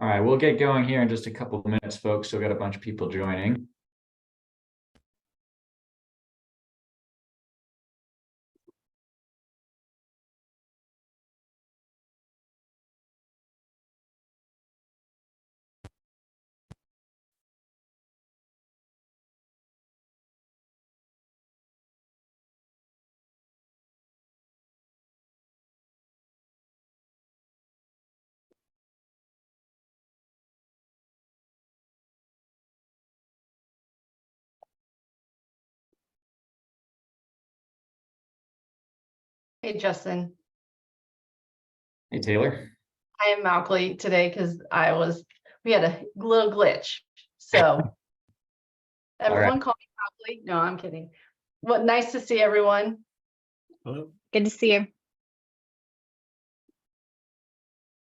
All right, we'll get going here in just a couple of minutes, folks. Still got a bunch of people joining. Hey, Justin. Hey, Taylor. I am Malkley today because we had a little glitch. So everyone call me Malkley. No, I'm kidding. Well, nice to see everyone. Hello. Good to see you.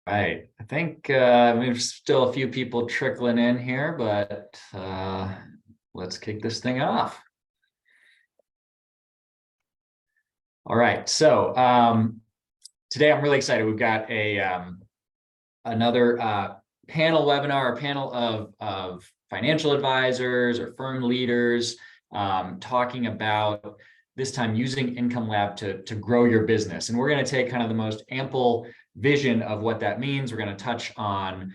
All right, I think there's still a few people trickling in here, but let's kick this thing off. All right, so today I'm really excited. We've got another panel webinar, a panel of financial advisors or firm leaders talking about this time using Income Lab to grow your business. And we're going to take kind of the most ample vision of what that means. We're going to touch on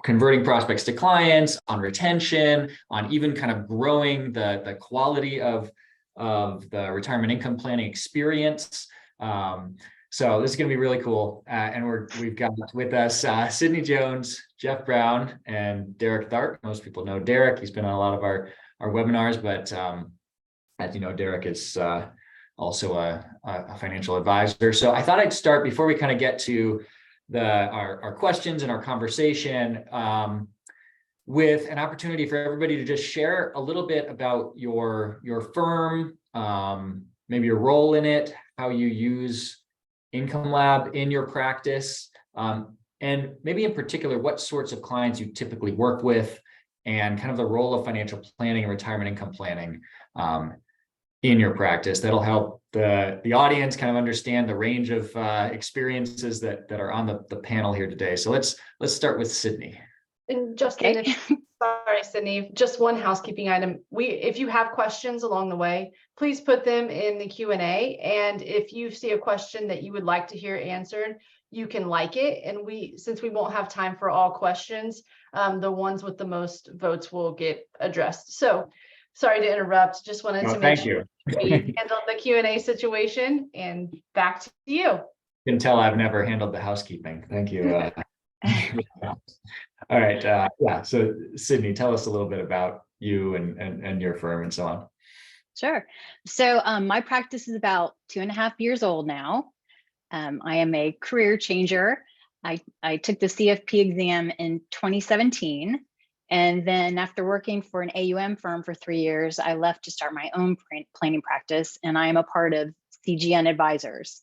converting prospects to clients, on retention, on even kind of growing the quality of the retirement income planning experience. So this is going to be really cool. And we've got with us Sydney Jones, Jeff Brown, and Derek Tharp. Most people know Derek. He's been on a lot of our webinars, but as you know, Derek is also a financial advisor. So I thought I'd start before we kind of get to our questions and our conversation with an opportunity for everybody to just share a little bit about your firm, maybe your role in it, how you use Income Lab in your practice, and maybe in particular, what sorts of clients you typically work with, and kind of the role of financial planning and retirement income planning in your practice. That'll help the audience kind of understand the range of experiences that are on the panel here today. So let's start with Sydney. And Justin, sorry, Sydney, just one housekeeping item. If you have questions along the way, please put them in the Q&A. And if you see a question that you would like to hear answered, you can like it. And since we won't have time for all questions, the ones with the most votes will get addressed. So sorry to interrupt. Just wanted to make sure we handled the Q&A situation, and back to you. You can tell I've never handled the housekeeping. Thank you. All right. Yeah. So Sydney, tell us a little bit about you and your firm and so on. Sure. So my practice is about 2.5 years old now. I am a career changer. I took the CFP exam in 2017. And then after working for an AUM firm for 3 years, I left to start my own planning practice, and I am a part of CGN Advisors.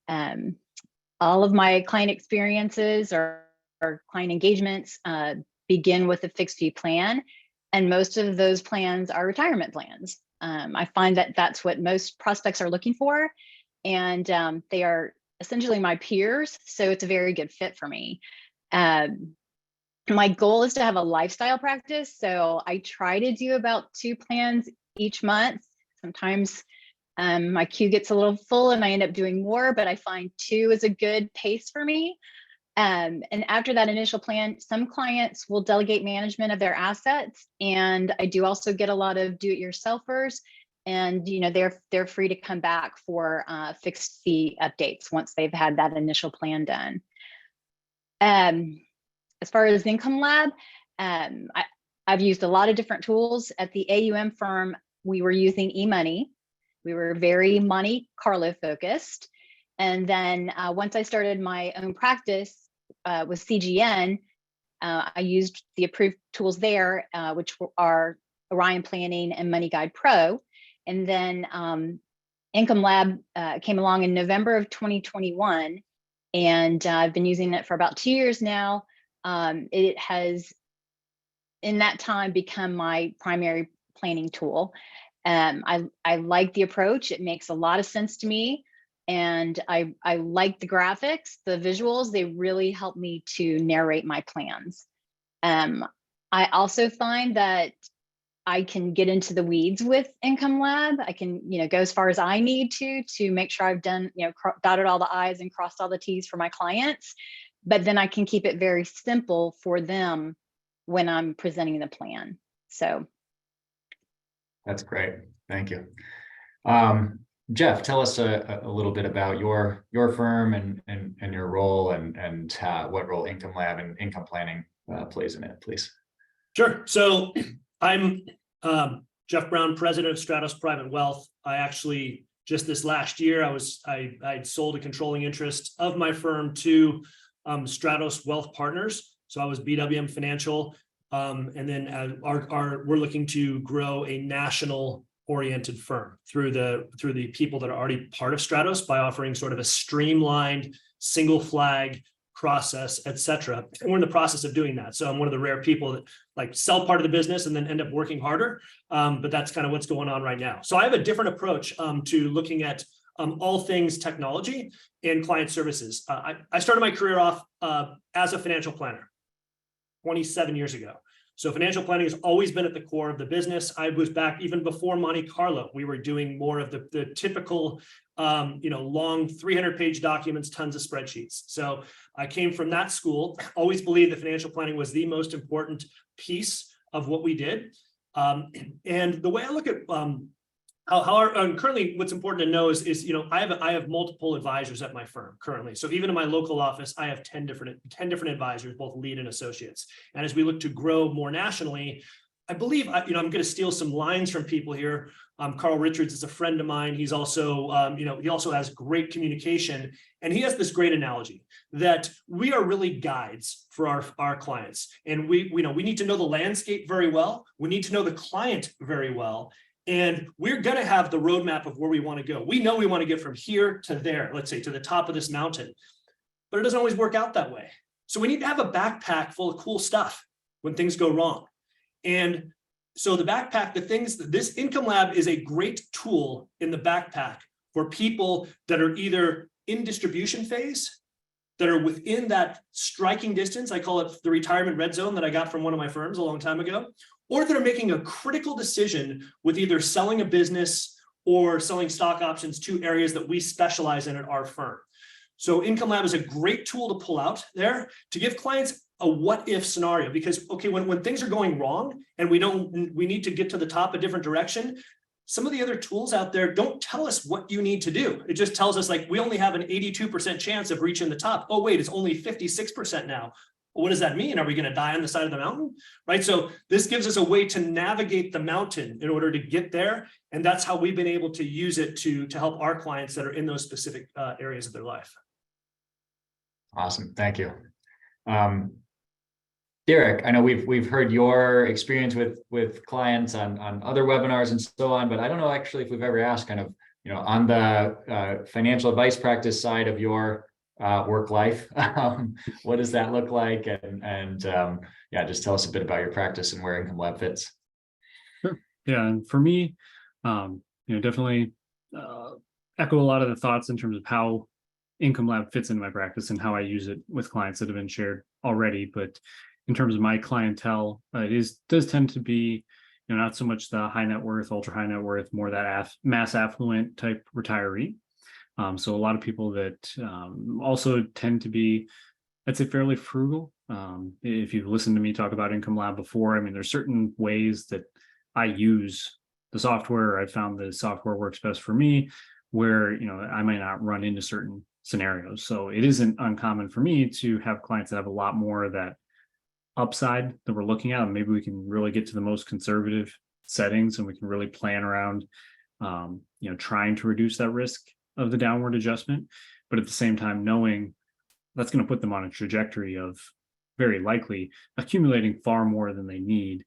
All of my client experiences or client engagements begin with a fixed fee plan, and most of those plans are retirement plans. I find that that's what most prospects are looking for, and they are essentially my peers, so it's a very good fit for me. My goal is to have a lifestyle practice, so I try to do about 2 plans each month. Sometimes my queue gets a little full and I end up doing more, but I find 2 is a good pace for me. And after that initial plan, some clients will delegate management of their assets, and I do also get a lot of do-it-yourselfers, and they're free to come back for fixed fee updates once they've had that initial plan done. As far as Income Lab, I've used a lot of different tools. At the AUM firm, we were using eMoney. We were very Monte Carlo focused. And then once I started my own practice with CGN, I used the approved tools there, which are Orion Planning and Money Guide Pro. And then Income Lab came along in November of 2021, and I've been using it for about 2 years now. It has, in that time, become my primary planning tool. I like the approach. It makes a lot of sense to me. And I like the graphics, the visuals, they really help me to narrate my plans. I also find that I can get into the weeds with Income Lab. I can, go as far as I need to make sure I've done, dotted all the I's and crossed all the T's for my clients. But then I can keep it very simple for them when I'm presenting the plan. So. That's great. Thank you. Jeff, tell us a little bit about your firm and your role and what role Income Lab and income planning plays in it, please. Sure. So I'm Jeff Brown, president of Stratos Private Wealth. I actually just this last year I sold a controlling interest of my firm to Stratos Wealth Partners. So I was BWM Financial, and then we're looking to grow a national oriented firm through the people that are already part of Stratos by offering sort of a streamlined single flag process, et cetera. And we're in the process of doing that. So I'm one of the rare people that like sell part of the business and then end up working harder. But that's kind of what's going on right now. So I have a different approach to looking at all things technology and client services. I started my career off as a financial planner 27 years ago. So financial planning has always been at the core of the business. I was back even before Monte Carlo. We were doing more of the typical, long 300-page documents, tons of spreadsheets. So I came from that school, always believed that financial planning was the most important piece of what we did. And the way I look at currently, what's important to know is I have multiple advisors at my firm currently. So even in my local office, I have 10 different advisors, both lead and associates. And as we look to grow more nationally, I believe I'm going to steal some lines from people here. Carl Richards is a friend of mine. He's also he also has great communication, and he has this great analogy that we are really guides for our clients, and we need to know the landscape very well. We need to know the client very well. And we're going to have the roadmap of where we want to go. We know we want to get from here to there, let's say to the top of this mountain, but it doesn't always work out that way. So we need to have a backpack full of cool stuff when things go wrong. And so the backpack, this Income Lab is a great tool in the backpack for people that are either in distribution phase, that are within that striking distance. I call it the retirement red zone that I got from one of my firms a long time ago, or that are making a critical decision with either selling a business or selling stock options, two areas that we specialize in at our firm. So Income Lab is a great tool to pull out there to give clients a what if scenario, because when things are going wrong and we need to get to the top a different direction, some of the other tools out there don't tell us what you need to do. It just tells us like, we only have an 82% chance of reaching the top. Oh, wait, it's only 56% now. Well, what does that mean? Are we going to die on the side of the mountain? Right. So this gives us a way to navigate the mountain in order to get there. And that's how we've been able to use it to help our clients that are in those specific areas of their life. Awesome. Thank you. Derek, I know we've heard your experience with clients on other webinars and so on, but I don't know actually if we've ever asked kind of, on the financial advice practice side of your work life, what does that look like? And just tell us a bit about your practice and where Income Lab fits. Sure. Yeah, and for me, definitely echo a lot of the thoughts in terms of how Income Lab fits into my practice and how I use it with clients that have been shared already. But in terms of my clientele, it does tend to be, not so much the high net worth, ultra high net worth, more that mass affluent type retiree. So a lot of people that also tend to be, I'd say, fairly frugal. If you've listened to me talk about Income Lab before, I mean, there's certain ways that I use the software. I found the software works best for me, where I might not run into certain scenarios. So it isn't uncommon for me to have clients that have a lot more of that upside that we're looking at. And maybe we can really get to the most conservative settings, and we can really plan around, trying to reduce that risk of the downward adjustment, but at the same time knowing that's going to put them on a trajectory of very likely accumulating far more than they need.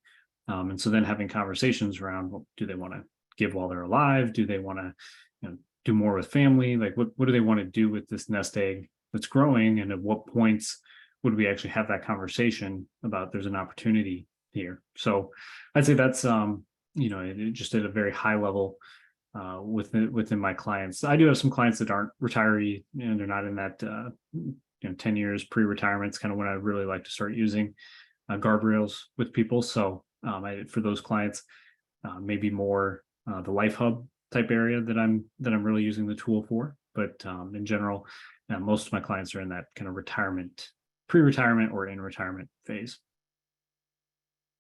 And so then having conversations around, well, do they want to give while they're alive? Do they want to do more with family? Like what do they want to do with this nest egg that's growing? And at what points would we actually have that conversation about there's an opportunity here? So I'd say that's, just at a very high level, within my clients. I do have some clients that aren't retiree, and they're not in that 10 years pre-retirement. It's kind of when I really like to start using guardrails with people. So for those clients, maybe more the Life Hub type area that I'm really using the tool for. But in general, most of my clients are in that kind of retirement, pre-retirement or in retirement phase.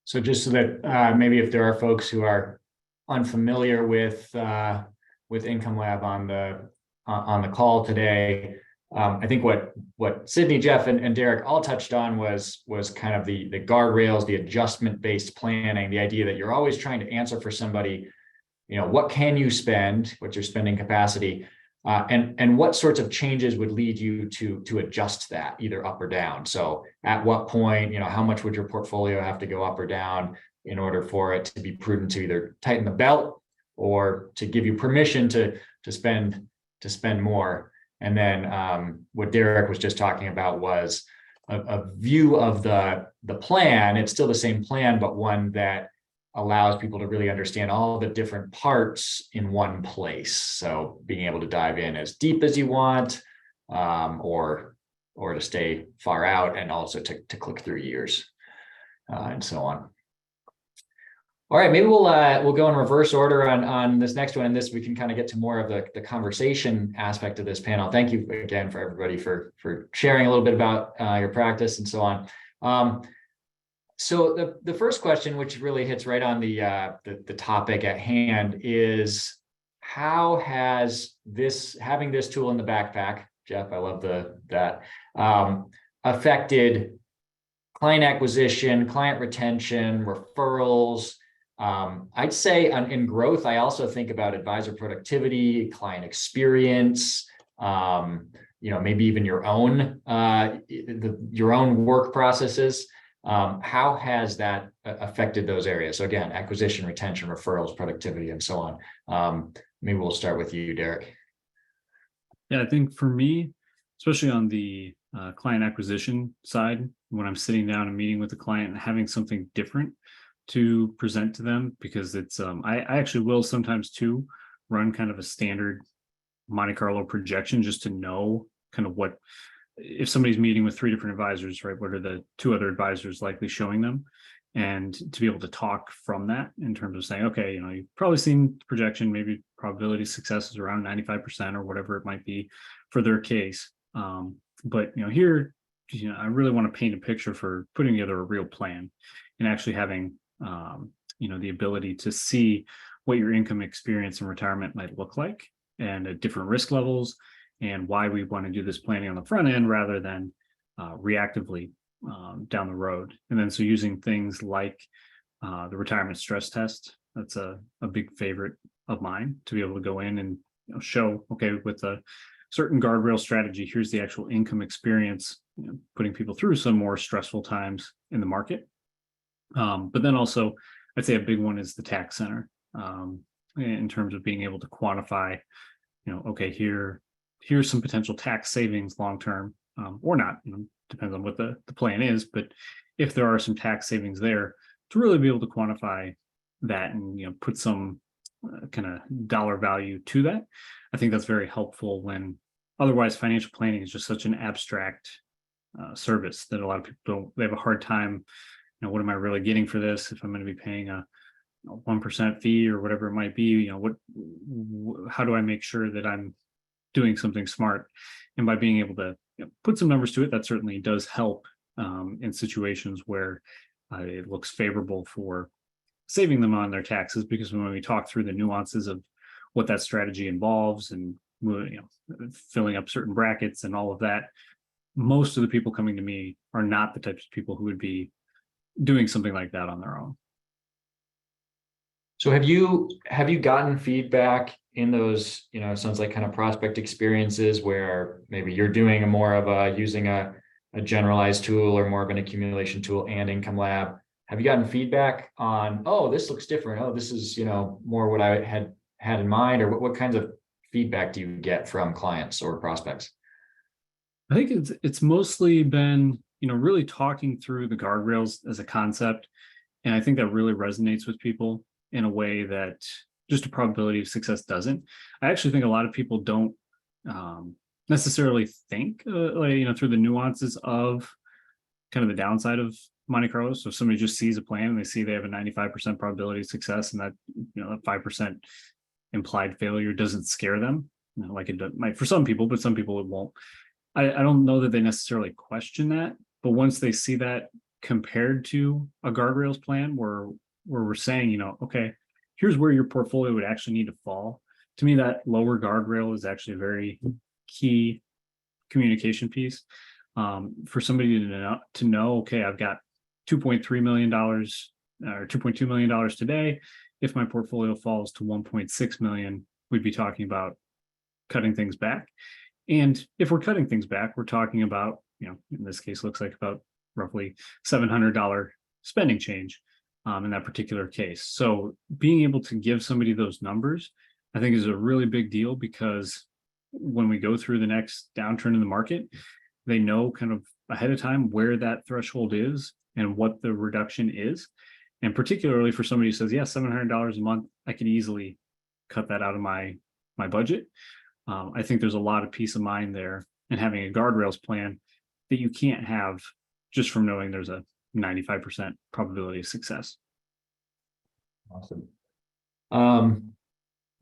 So just so that maybe if there are folks who are unfamiliar with Income Lab on the call today, I think what Sydney, Jeff, and Derek all touched on was kind of the guardrails, the adjustment-based planning, the idea that you're always trying to answer for somebody, what can you spend, what's your spending capacity, and what sorts of changes would lead you to adjust that either up or down. So at what point, how much would your portfolio have to go up or down in order for it to be prudent to either tighten the belt or to give you permission to spend more. And then what Derek was just talking about was a view of the plan. It's still the same plan, but one that allows people to really understand all the different parts in one place. So being able to dive in as deep as you want, or to stay far out, and also to click through years, and so on. All right, maybe we'll go in reverse order on this next one, and this we can kind of get to more of the conversation aspect of this panel. Thank you again for everybody for sharing a little bit about your practice and so on. So the first question, which really hits right on the topic at hand, is how has having this tool in the backpack, Jeff, I love that, affected client acquisition, client retention, referrals? I'd say in growth, I also think about advisor productivity, client experience, maybe even your own work processes. How has that affected those areas? So again, acquisition, retention, referrals, productivity, and so on. Maybe we'll start with you, Derek. Yeah, I think for me, especially on the client acquisition side, when I'm sitting down and meeting with a client and having something different to present to them, because it's I actually will sometimes too run kind of a standard Monte Carlo projection just to know kind of what, if somebody's meeting with 3 different advisors, right, what are the 2 other advisors likely showing them, and to be able to talk from that in terms of saying, okay, you've probably seen the projection, maybe probability of success is around 95% or whatever it might be for their case. But here, I really want to paint a picture for putting together a real plan and actually having the ability to see what your income experience in retirement might look like, and at different risk levels, and why we want to do this planning on the front end rather than reactively down the road. And then so using things like the retirement stress test, that's a big favorite of mine, to be able to go in and show, okay, with a certain guardrail strategy, here's the actual income experience, putting people through some more stressful times in the market. But then also, I'd say a big one is the tax center, in terms of being able to quantify, okay, here's some potential tax savings long-term, or not, depends on what the plan is, but if there are some tax savings there, to really be able to quantify that and, put some kind of dollar value to that. I think that's very helpful when otherwise financial planning is just such an abstract service that a lot of people they have a hard time, what am I really getting for this? If I'm going to be paying a 1% fee or whatever it might be, how do I make sure that I'm doing something smart? And by being able to put some numbers to it, that certainly does help in situations where it looks favorable for saving them on their taxes, because when we talk through the nuances of what that strategy involves and filling up certain brackets and all of that, most of the people coming to me are not the types of people who would be doing something like that on their own. So have you gotten feedback in those, it sounds like kind of prospect experiences where maybe you're doing using a generalized tool or more of an accumulation tool and Income Lab? Have you gotten feedback on, oh, this looks different. Oh, this is, more what I had in mind, or what kinds of feedback do you get from clients or prospects? I think it's mostly been, really talking through the guardrails as a concept. And I think that really resonates with people in a way that just a probability of success doesn't. I actually think a lot of people don't necessarily think through the nuances of kind of the downside of Monte Carlo. So if somebody just sees a plan and they see they have a 95% probability of success, and that that 5% implied failure doesn't scare them, like it might for some people, but some people it won't. I don't know that they necessarily question that, but once they see that compared to a guardrails plan where we're saying, okay, here's where your portfolio would actually need to fall. To me, that lower guardrail is actually a very key communication piece. For somebody to know, okay, I've got $2.3 million or $2.2 million today. If my portfolio falls to 1.6 million, we'd be talking about cutting things back. And if we're cutting things back, we're talking about, in this case, looks like about roughly $700 spending change in that particular case. So being able to give somebody those numbers, I think is a really big deal, because when we go through the next downturn in the market, they know kind of ahead of time where that threshold is and what the reduction is. And particularly for somebody who says, yeah, $700 a month, I could easily cut that out of my budget. I think there's a lot of peace of mind there, and having a guardrails plan that you can't have just from knowing there's a 95% probability of success. Awesome.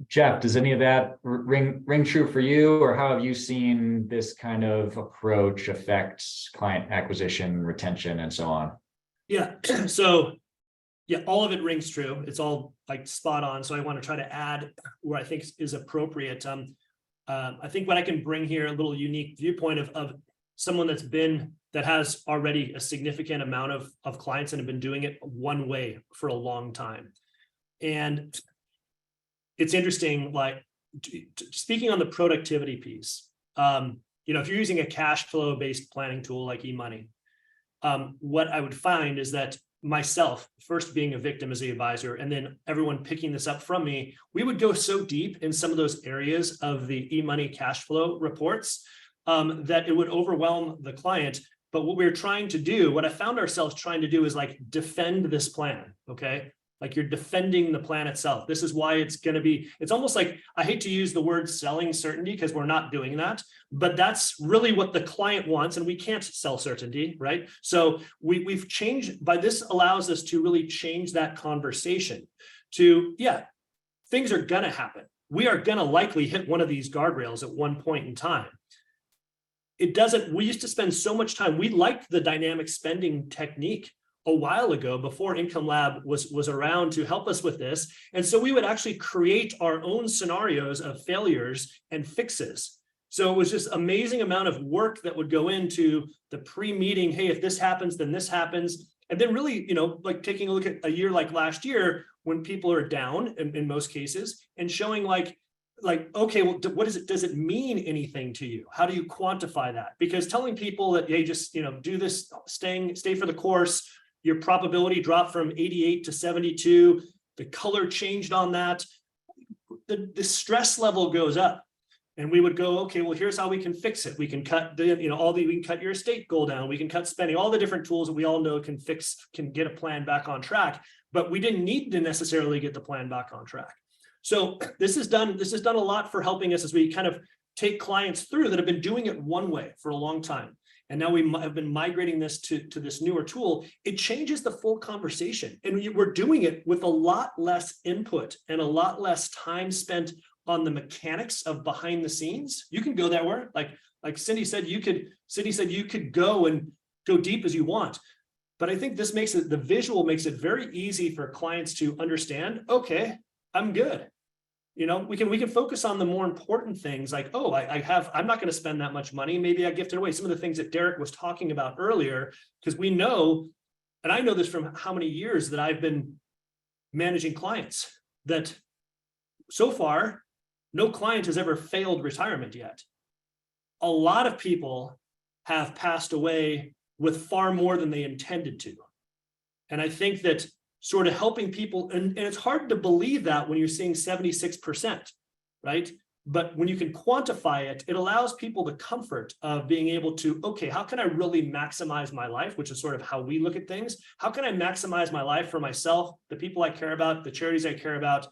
Jeff, does any of that ring true for you, or how have you seen this kind of approach affect client acquisition, retention, and so on? Yeah. So yeah, all of it rings true. It's all like spot on. So I want to try to add where I think is appropriate. I think what I can bring here, a little unique viewpoint of someone that has already a significant amount of clients and have been doing it one way for a long time. And it's interesting, like speaking on the productivity piece, if you're using a cash flow based planning tool like eMoney, what I would find is that myself, first being a victim as the advisor, and then everyone picking this up from me, we would go so deep in some of those areas of the eMoney cash flow reports that it would overwhelm the client. But what we're trying to do, what I found ourselves trying to do is like defend this plan, okay? Like you're defending the plan itself. This is why it's going to be, it's almost like, I hate to use the word selling certainty because we're not doing that, but that's really what the client wants, and we can't sell certainty, right? So we've changed, by this allows us to really change that conversation to, yeah, things are going to happen. We are going to likely hit one of these guardrails at one point in time. It doesn't, we used to spend so much time, we liked the dynamic spending technique a while ago before Income Lab was around to help us with this. And so we would actually create our own scenarios of failures and fixes. So it was just amazing amount of work that would go into the pre-meeting. Hey, if this happens, then this happens. And then really, like taking a look at a year like last year, when people are down in most cases, and showing like, okay, well, what is it? Does it mean anything to you? How do you quantify that? Because telling people that, hey, just, do this, stay for the course, your probability dropped from 88 to 72, the color changed on that, the stress level goes up. And we would go, okay, well, here's how we can fix it. We can cut we can cut your estate goal down. We can cut spending, all the different tools that we all know can get a plan back on track, but we didn't need to necessarily get the plan back on track. So this has done a lot for helping us as we kind of take clients through that have been doing it one way for a long time. And now we have been migrating this to this newer tool. It changes the full conversation. And we're doing it with a lot less input and a lot less time spent on the mechanics of behind the scenes. You can go that way. Like Cindy said, you could go and go deep as you want. But I think this makes it, the visual makes it very easy for clients to understand, okay, I'm good. We can focus on the more important things like, oh, I'm not going to spend that much money. Maybe I gift it away. Some of the things that Derek was talking about earlier, because we know, and I know this from how many years that I've been managing clients, that so far, no client has ever failed retirement yet. A lot of people have passed away with far more than they intended to. And I think that sort of helping people, and it's hard to believe that when you're seeing 76%, right? But when you can quantify it, it allows people the comfort of being able to, okay, how can I really maximize my life, which is sort of how we look at things. How can I maximize my life for myself, the people I care about, the charities I care about,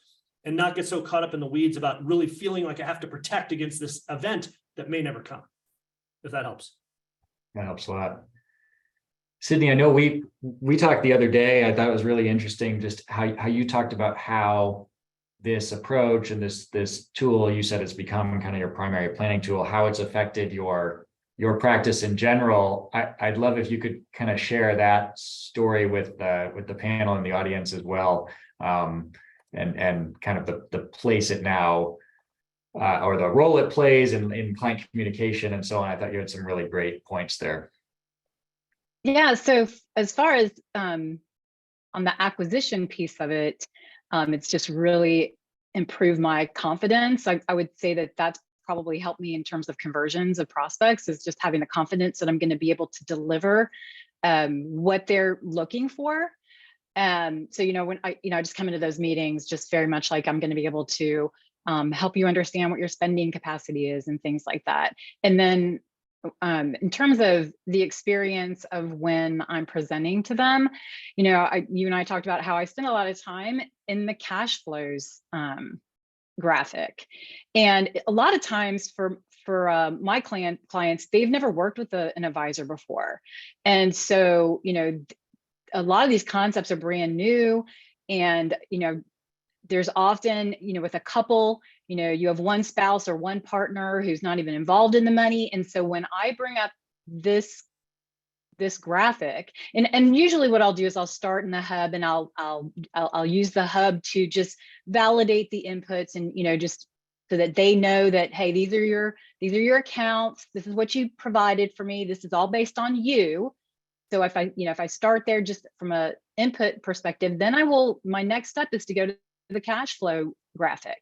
and not get so caught up in the weeds about really feeling like I have to protect against this event that may never come, if that helps. That helps a lot. Sydney, I know we talked the other day. I thought it was really interesting just how you talked about how this approach and this tool, you said it's become kind of your primary planning tool, how it's affected your practice in general. I'd love if you could kind of share that story with the panel and the audience as well, and kind of the place it now or the role it plays in client communication and so on. I thought you had some really great points there. Yeah, so as far as on the acquisition piece of it, it's just really improved my confidence. I would say that that's probably helped me in terms of conversions of prospects, is just having the confidence that I'm going to be able to deliver what they're looking for. So, when I just come into those meetings, just very much like I'm going to be able to help you understand what your spending capacity is and things like that. And then in terms of the experience of when I'm presenting to them, you and I talked about how I spend a lot of time in the cash flows graphic. And a lot of times for my clients, they've never worked with an advisor before. And so, a lot of these concepts are brand new. And, there's often, with a couple, you have one spouse or one partner who's not even involved in the money. And so when I bring up this graphic, and usually what I'll do is I'll start in the hub, and I'll use the hub to just validate the inputs, and just so that they know that, hey, these are your accounts, this is what you provided for me, this is all based on you. So if I start there just from a input perspective, then my next step is to go to the cash flow graphic.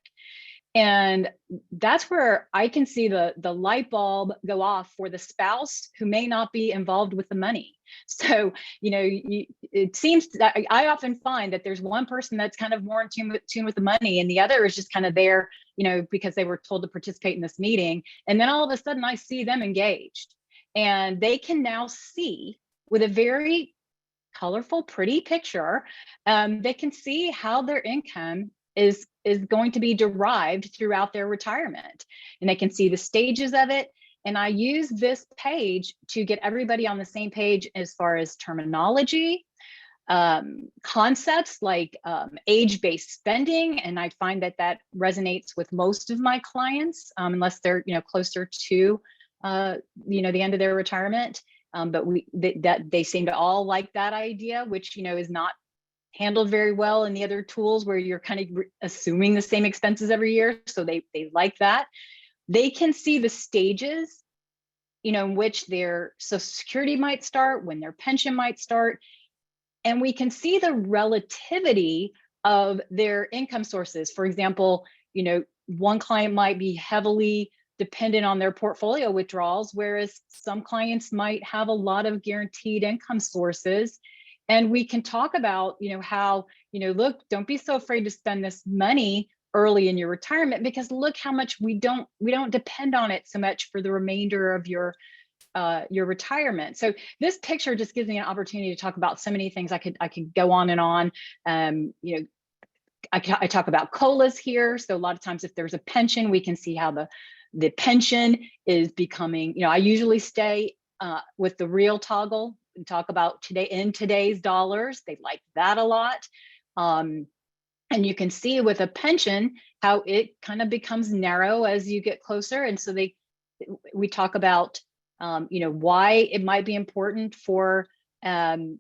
And that's where I can see the light bulb go off for the spouse who may not be involved with the money. So, it seems that I often find that there's one person that's kind of more in tune with the money, and the other is just kind of there, because they were told to participate in this meeting. And then all of a sudden I see them engaged, and they can now see with a very colorful, pretty picture, they can see how their income is going to be derived throughout their retirement, and they can see the stages of it. And I use this page to get everybody on the same page as far as terminology, concepts like age-based spending, and I find that resonates with most of my clients, unless they're closer to the end of their retirement. But they seem to all like that idea, which is not handled very well in the other tools where you're kind of assuming the same expenses every year. So they like that. They can see the stages, in which their Social Security might start, when their pension might start, and we can see the relativity of their income sources. For example, one client might be heavily dependent on their portfolio withdrawals, whereas some clients might have a lot of guaranteed income sources. And we can talk about, how, look, don't be so afraid to spend this money early in your retirement, because look how much we don't depend on it so much for the remainder of your retirement. So this picture just gives me an opportunity to talk about so many things. I could go on and on. I talk about COLAs here. So a lot of times if there's a pension, we can see how the pension is becoming, I usually stay with the real toggle and talk about today's dollars. They like that a lot. And you can see with a pension how it kind of becomes narrow as you get closer. And so we talk about, why it might be important for, to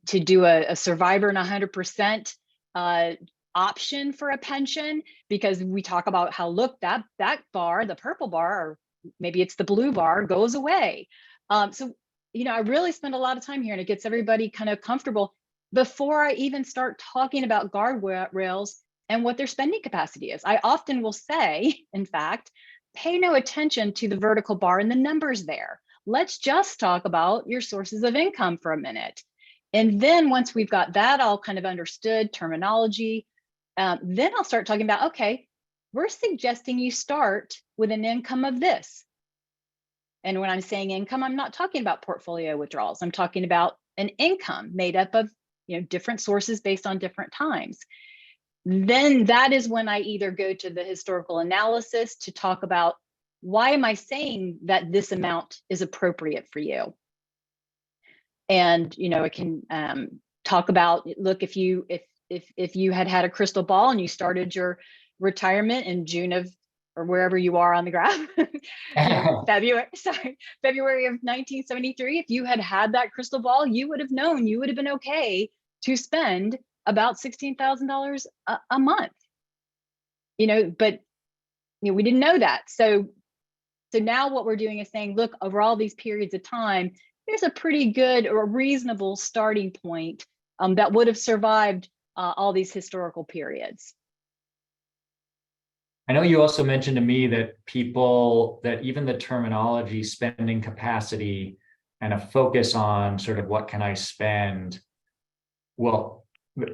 do a survivor and 100% option for a pension, because we talk about how, look, that bar, the purple bar, or maybe it's the blue bar, goes away. So, I really spend a lot of time here, and it gets everybody kind of comfortable before I even start talking about guardrails and what their spending capacity is. I often will say, in fact, pay no attention to the vertical bar and the numbers there. Let's just talk about your sources of income for a minute. And then once we've got that all kind of understood, terminology, then I'll start talking about, okay, we're suggesting you start with an income of this. And when I'm saying income, I'm not talking about portfolio withdrawals. I'm talking about an income made up of different sources based on different times. then that is when I either go to the historical analysis to talk about, why am I saying that this amount is appropriate for you? And, you know, it can talk about, look, if you had a crystal ball and you started your retirement in June of, or wherever you are on the graph, February of 1973, if you had that crystal ball, you would have known, you would have been okay to spend about $16,000 a month, you know, but you know, we didn't know that. So now what we're doing is saying, look, over all these periods of time, there's a pretty good or reasonable starting point that would have survived all these historical periods. I know you also mentioned to me that even the terminology spending capacity and a focus on sort of what can I spend. Well,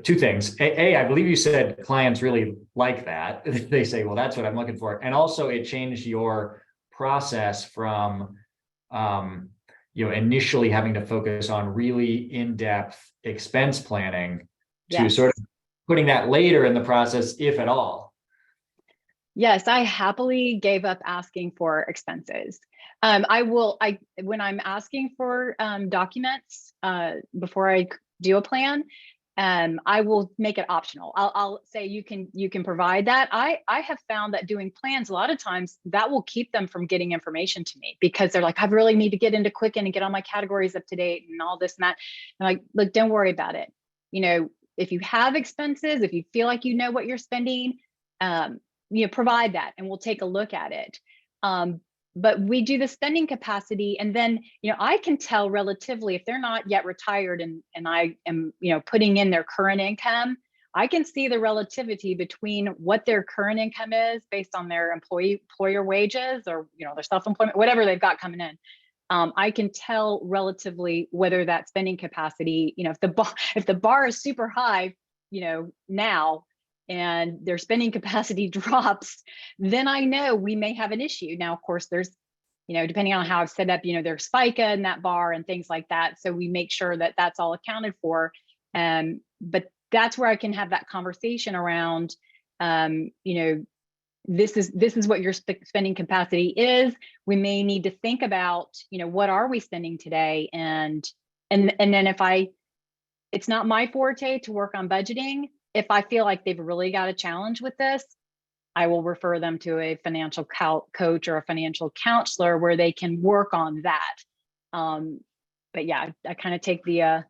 two things. I believe you said clients really like that. They say, well, that's what I'm looking for. And also it changed your process from, you know, initially having to focus on really in-depth expense planning to sort of putting that later in the process, if at all. Yes, I happily gave up asking for expenses. When I'm asking for documents before I do a plan, I will make it optional. I'll say you can provide that. I have found that doing plans, a lot of times that will keep them from getting information to me, because they're like, I really need to get into Quicken and get all my categories up to date and all this and that. And I'm like, look, don't worry about it. You know, if you have expenses, if you feel like you know what you're spending, you know, provide that and we'll take a look at it. But we do the spending capacity, and then, you know, I can tell relatively if they're not yet retired and I am, you know, putting in their current income, I can see the relativity between what their current income is based on their employer wages, or, you know, their self-employment, whatever they've got coming in. I can tell relatively whether that spending capacity, you know, if the bar is super high, you know, now, and their spending capacity drops, then I know we may have an issue. Now, of course, there's, you know, depending on how I've set up, you know, there's FICA in that bar and things like that. So we make sure that that's all accounted for. But that's where I can have that conversation around, you know, this is what your spending capacity is. We may need to think about, you know, what are we spending today? And then it's not my forte to work on budgeting. If I feel like they've really got a challenge with this, I will refer them to a financial coach or a financial counselor where they can work on that. But yeah, I kind of take the,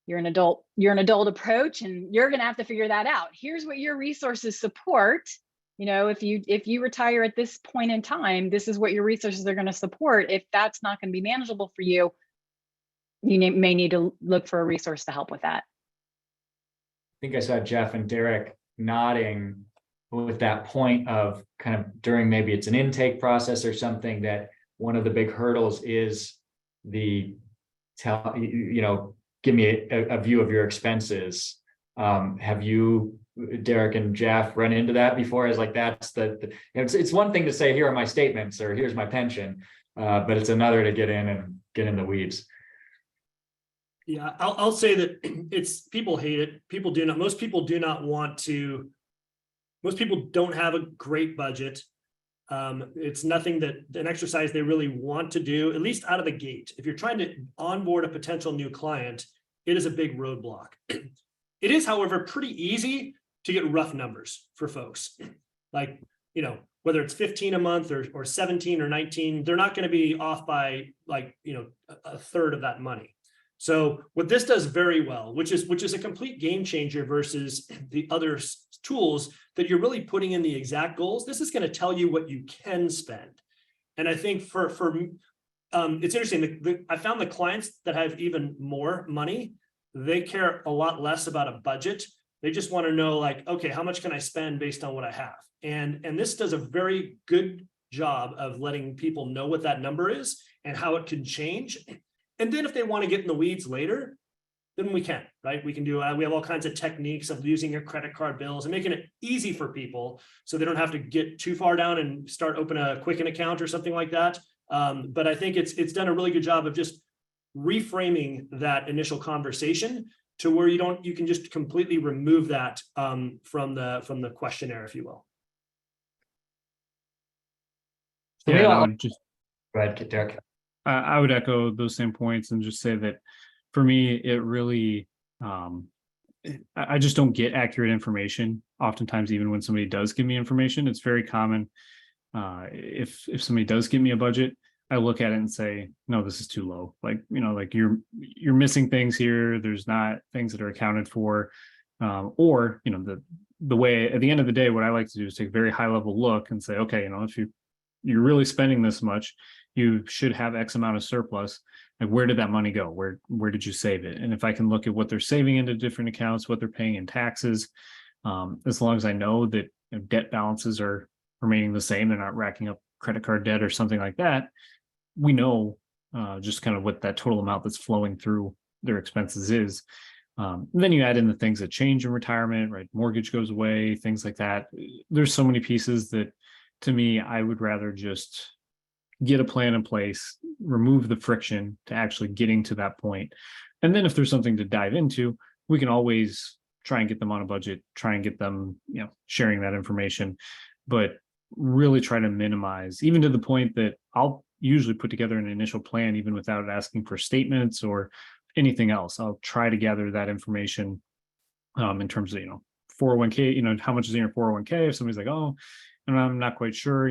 you're an adult approach, and you're going to have to figure that out. Here's what your resources support. You know, if you retire at this point in time, this is what your resources are going to support. If that's not going to be manageable for you, you may need to look for a resource to help with that. I think I saw Jeff and Derek nodding with that point of kind of during, maybe it's an intake process or something, that one of the big hurdles is give me a view of your expenses. Have you, Derek and Jeff, run into that before? As like, that's it's one thing to say, here are my statements, or here's my pension, but it's another to get in the weeds. Yeah, I'll say that people hate it. Most people don't have a great budget. It's nothing an exercise they really want to do, at least out of the gate. If you're trying to onboard a potential new client, it is a big roadblock. It is, however, pretty easy to get rough numbers for folks. Like, you know, whether it's 15 a month or 17 or 19, they're not going to be off by, like, you know, a third of that money. So what this does very well, which is a complete game changer versus the other tools that you're really putting in the exact goals. This is going to tell you what you can spend. And I think for it's interesting. I found the clients that have even more money, they care a lot less about a budget. They just want to know, like, okay, how much can I spend based on what I have? And this does a very good job of letting people know what that number is and how it can change. And then if they want to get in the weeds later, then we can, right? We can do, we have all kinds of techniques of using your credit card bills and making it easy for people so they don't have to get too far down and start opening a Quicken account or something like that. But I think it's done a really good job of just reframing that initial conversation to where you can just completely remove that from the questionnaire, if you will. So Yeah, maybe I I'll- would just Go ahead, Derek. I would echo those same points and just say that for me, it really, I just don't get accurate information. Oftentimes, even when somebody does give me information, it's very common. If somebody does give me a budget, I look at it and say, no, this is too low. Like, like you're missing things here. There's not things that are accounted for. Or, the way at the end of the day, what I like to do is take a very high level look and say, okay, if you're really spending this much, you should have X amount of surplus. Like, where did that money go? Where did you save it? And if I can look at what they're saving into different accounts, what they're paying in taxes, as long as I know that debt balances are remaining the same, they're not racking up credit card debt or something like that, we know just kind of what that total amount that's flowing through their expenses is. Then you add in the things that change in retirement, right? Mortgage goes away, things like that. There's so many pieces that, to me, I would rather just get a plan in place, remove the friction to actually getting to that point. And then if there's something to dive into, we can always try and get them on a budget, try and get them, sharing that information, but really try to minimize, even to the point that I'll usually put together an initial plan, even without asking for statements or anything else. I'll try to gather that information in terms of, 401k, how much is in your 401k? If somebody's like, oh, and I'm not quite sure,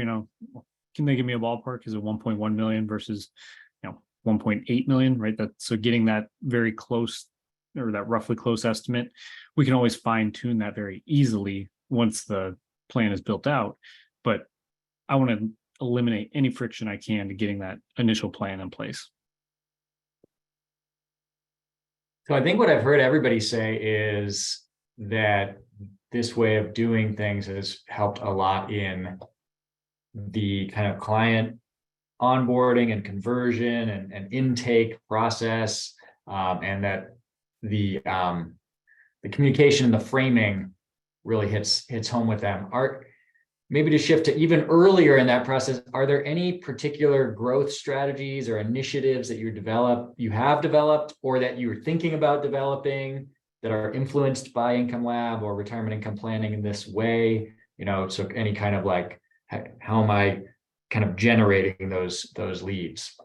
can they give me a ballpark? Is it 1.1 million versus 1.8 million, right? So getting that very close, or that roughly close estimate, we can always fine tune that very easily once the plan is built out. But I want to eliminate any friction I can to getting that initial plan in place. So I think what I've heard everybody say is that this way of doing things has helped a lot in the kind of client onboarding and conversion and intake process, and that the communication and the framing really hits home with them. Maybe to shift to even earlier in that process, are there any particular growth strategies or initiatives that you have developed, or that you're thinking about developing that are influenced by Income Lab or retirement income planning in this way? So any kind of like, how am I kind of generating those leads?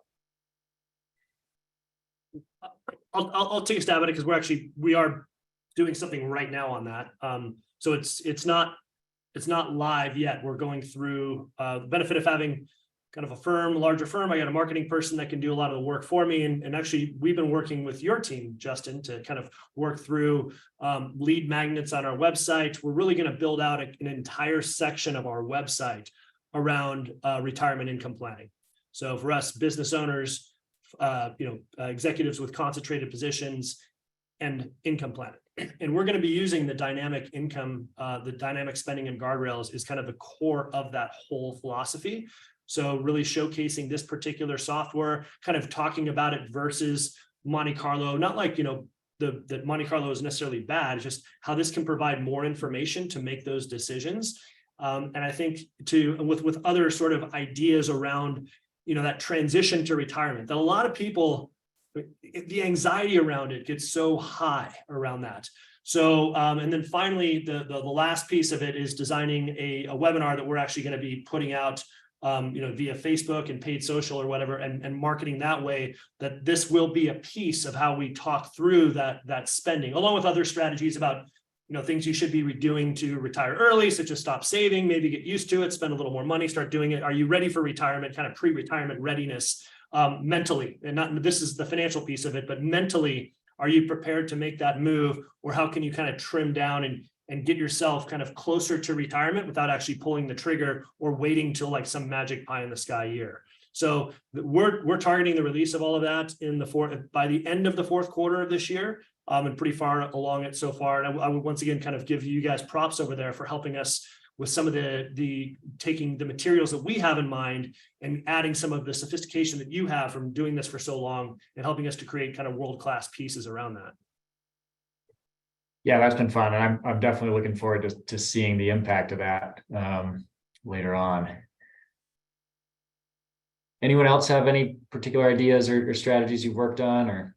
I'll take a stab at it, because we are doing something right now on that. So it's not live yet. We're going through the benefit of having kind of a larger firm. I got a marketing person that can do a lot of the work for me. And actually, we've been working with your team, Justin, to kind of work through lead magnets on our website. We're really going to build out an entire section of our website around retirement income planning. So for us business owners, executives with concentrated positions, and income planning. And we're going to be using the dynamic income, the dynamic spending and guardrails is kind of the core of that whole philosophy. So really showcasing this particular software, kind of talking about it versus Monte Carlo, not like, that Monte Carlo is necessarily bad, it's just how this can provide more information to make those decisions. And I think with other sort of ideas around, that transition to retirement, that a lot of people, the anxiety around it gets so high around that. So, and then finally, the last piece of it is designing a webinar that we're actually going to be putting out, via Facebook and paid social or whatever, and marketing that way, that this will be a piece of how we talk through that spending, along with other strategies about, things you should be doing to retire early, such as stop saving, maybe get used to it, spend a little more money, start doing it. Are you ready for retirement, kind of pre-retirement readiness? Mentally, and not this is the financial piece of it, but mentally, are you prepared to make that move, or how can you kind of trim down and get yourself kind of closer to retirement without actually pulling the trigger or waiting till like some magic pie in the sky year? So we're targeting the release of all of that by the end of the fourth quarter of this year, and pretty far along it so far. And I would once again kind of give you guys props over there for helping us with some of the taking the materials that we have in mind and adding some of the sophistication that you have from doing this for so long and helping us to create kind of world-class pieces around that. Yeah, that's been fun. And I'm definitely looking forward to seeing the impact of that later on. Anyone else have any particular ideas or strategies you've worked on, or?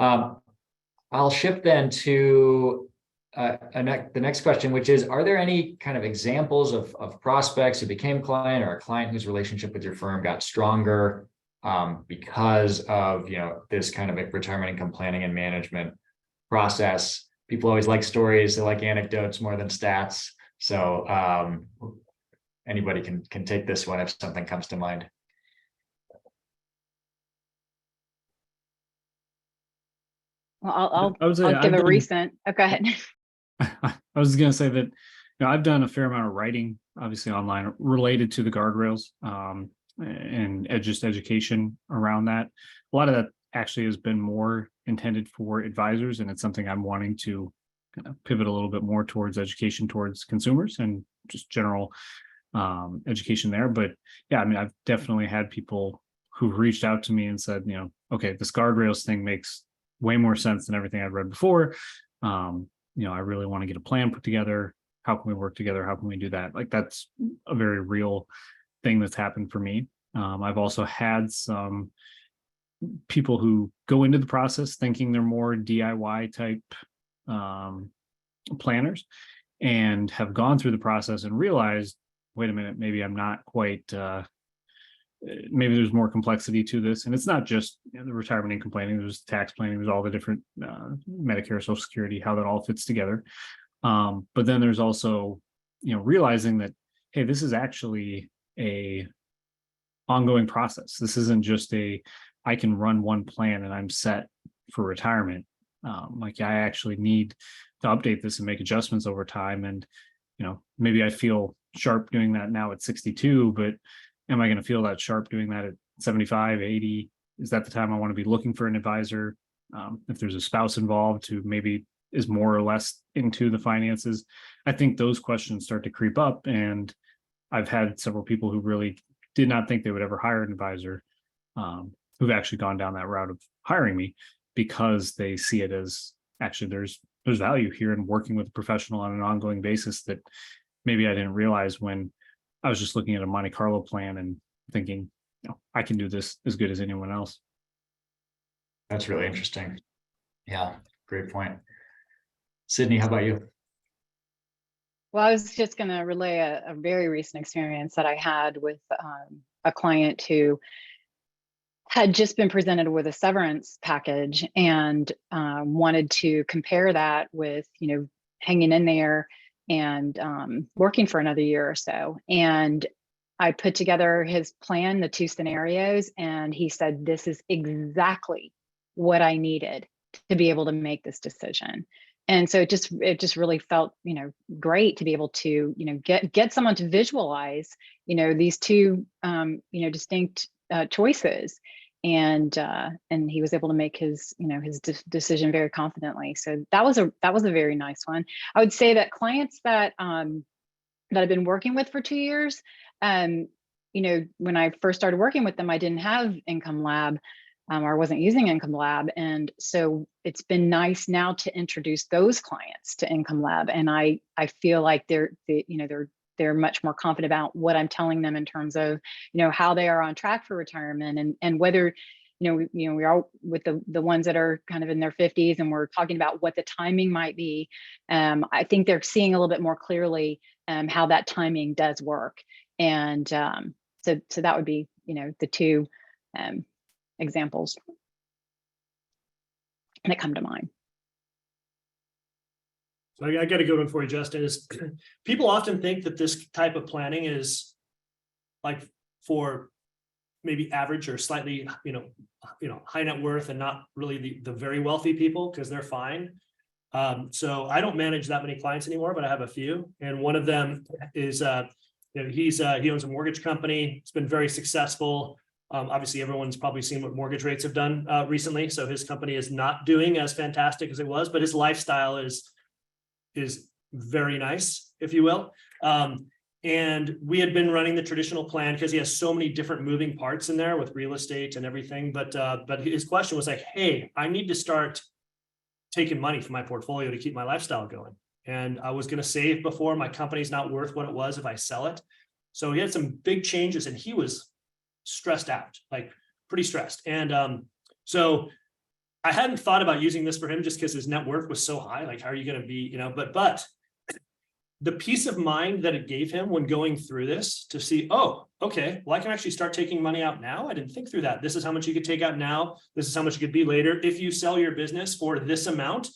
I'll shift then to the next question, which is, are there any kind of examples of prospects who became a client, or a client whose relationship with your firm got stronger because of, this kind of retirement income planning and management process? People always like stories, they like anecdotes more than stats. So anybody can take this one if something comes to mind. Well, I would say I'll give I've a been- recent. Oh, go ahead. I was going to say that I've done a fair amount of writing, obviously online, related to the guardrails and just education around that. A lot of that actually has been more intended for advisors, and it's something I'm wanting to kind of pivot a little bit more towards education towards consumers and just general education there. But yeah, I mean, I've definitely had people who've reached out to me and said, okay, this guardrails thing makes way more sense than everything I've read before. I really want to get a plan put together. How can we work together? How can we do that? Like, that's a very real thing that's happened for me. I've also had some people who go into the process thinking they're more DIY type planners, and have gone through the process and realized, wait a minute, maybe I'm not quite, maybe there's more complexity to this. And it's not just the retirement income planning, there's tax planning, there's all the different Medicare, Social Security, how that all fits together. But then there's also, realizing that, hey, this is actually a ongoing process. This isn't just I can run one plan and I'm set for retirement. I actually need to update this and make adjustments over time. And, maybe I feel sharp doing that now at 62, but am I going to feel that sharp doing that at 75, 80? Is that the time I want to be looking for an advisor? If there's a spouse involved who maybe is more or less into the finances, I think those questions start to creep up. And I've had several people who really did not think they would ever hire an advisor, who've actually gone down that route of hiring me, because they see it as, actually, there's value here in working with a professional on an ongoing basis that maybe I didn't realize when I was just looking at a Monte Carlo plan and thinking, I can do this as good as anyone else. That's really interesting. Yeah, great point. Sydney, how about you? Well, I was just going to relay a very recent experience that I had with a client who had just been presented with a severance package and wanted to compare that with, hanging in there and working for another year or so. And I put together his plan, the two scenarios, and he said, this is exactly what I needed to be able to make this decision. And so it just really felt, great to be able to, get someone to visualize, these two, distinct choices. And he was able to make his, his decision very confidently. So that was a very nice one. I would say that clients that I've been working with for 2 years, when I first started working with them, I didn't have Income Lab, or wasn't using Income Lab. And so it's been nice now to introduce those clients to Income Lab. And I feel like they're much more confident about what I'm telling them in terms of, how they are on track for retirement, and whether, we are with the ones that are kind of in their 50s and we're talking about what the timing might be. I think they're seeing a little bit more clearly how that timing does work. And so that would be, the two examples that come to mind. So I got a good one for you, Justin. Is people often think that this type of planning is like for maybe average or slightly, high net worth and not really the very wealthy people, because they're fine. So I don't manage that many clients anymore, but I have a few. And one of them is, he owns a mortgage company. It's been very successful. Obviously, everyone's probably seen what mortgage rates have done recently. So his company is not doing as fantastic as it was, but his lifestyle is very nice, if you will. And we had been running the traditional plan because he has so many different moving parts in there with real estate and everything. But his question was like, hey, I need to start taking money from my portfolio to keep my lifestyle going. And I was going to save before. My company's not worth what it was if I sell it. So he had some big changes and he was stressed out, like pretty stressed. And so I hadn't thought about using this for him just because his net worth was so high. Like, how are you going to be, but the peace of mind that it gave him when going through this to see, oh, okay, well, I can actually start taking money out now. I didn't think through that. This is how much you could take out now. This is how much it could be later. If you sell your business for this amount,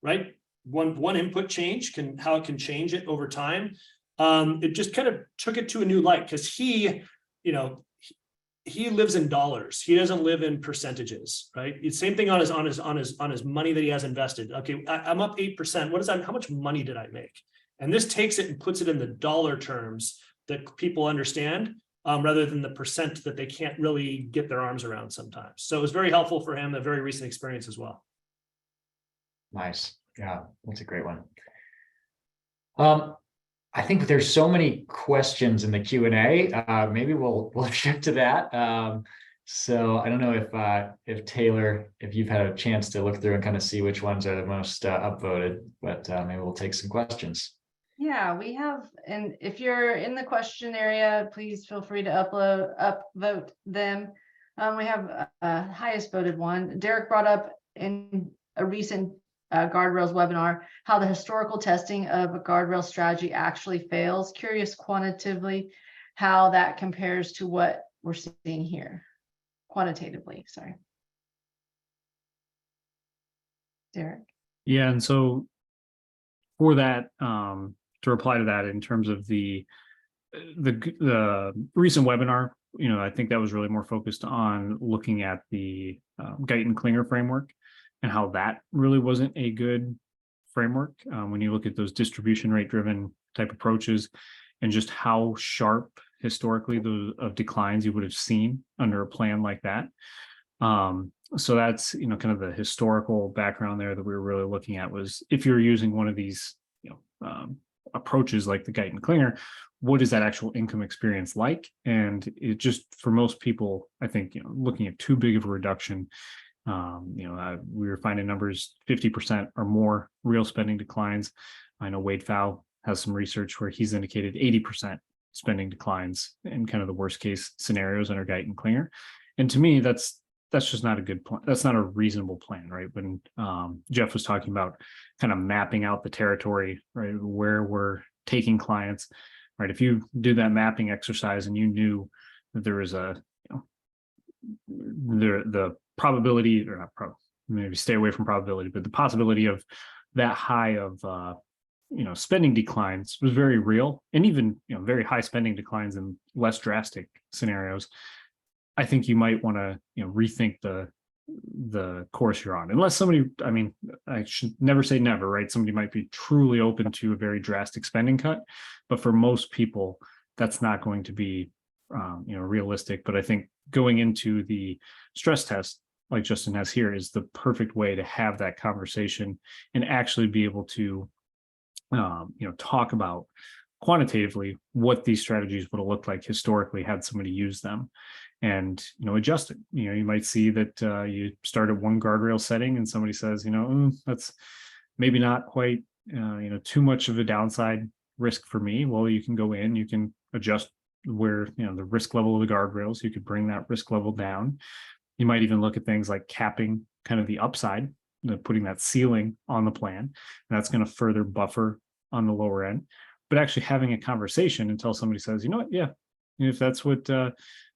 right? One input change how it can change it over time. It just kind of took it to a new light because he lives in dollars. He doesn't live in percentages, right? It's same thing on his money that he has invested. Okay, I'm up 8%. What is that? How much money did I make? And this takes it and puts it in the dollar terms that people understand, rather than the percent that they can't really get their arms around sometimes. So it was very helpful for him, a very recent experience as well. Nice. Yeah, that's a great one. I think there's so many questions in the Q&A. Maybe we'll shift to that. So I don't know if Taylor, if you've had a chance to look through and kind of see which ones are the most upvoted, but maybe we'll take some questions. Yeah, we have, and if you're in the question area, please feel free to upvote them. We have a highest voted one. Derek brought up in a recent guardrails webinar how the historical testing of a guardrail strategy actually fails. Curious quantitatively how that compares to what we're seeing here. Quantitatively, sorry. Derek. Yeah, and so for that, to reply to that in terms of the recent webinar, I think that was really more focused on looking at the Guyton-Klinger framework and how that really wasn't a good framework when you look at those distribution rate driven type approaches and just how sharp historically of declines you would have seen under a plan like that. So that's, kind of the historical background there that we were really looking at was if you're using one of these, approaches like the Guyton-Klinger, what is that actual income experience like? And it just, for most people, I think, looking at too big of a reduction, we were finding numbers 50% or more real spending declines. I know Wade Pfau has some research where he's indicated 80% spending declines in kind of the worst case scenarios under Guyton-Klinger. And to me, that's just not a good plan. That's not a reasonable plan, right? When Jeff was talking about kind of mapping out the territory, right, where we're taking clients, right? If you do that mapping exercise and you knew that there is the probability, or not maybe stay away from probability, but the possibility of that high of spending declines was very real, and even very high spending declines in less drastic scenarios. I think you might want to rethink the course you're on, unless somebody, I should never say never, right? Somebody might be truly open to a very drastic spending cut, but for most people, that's not going to be realistic. But I think going into the stress test, like Justin has here, is the perfect way to have that conversation and actually be able to talk about quantitatively what these strategies would have looked like historically had somebody used them, and adjust it. You might see that you start at one guardrail setting and somebody says, that's maybe not quite too much of a downside risk for me. Well, you can go in, you can adjust where the risk level of the guardrails, you could bring that risk level down. You might even look at things like capping kind of the upside, putting that ceiling on the plan, and that's going to further buffer on the lower end. But actually having a conversation until somebody says, yeah, if that's what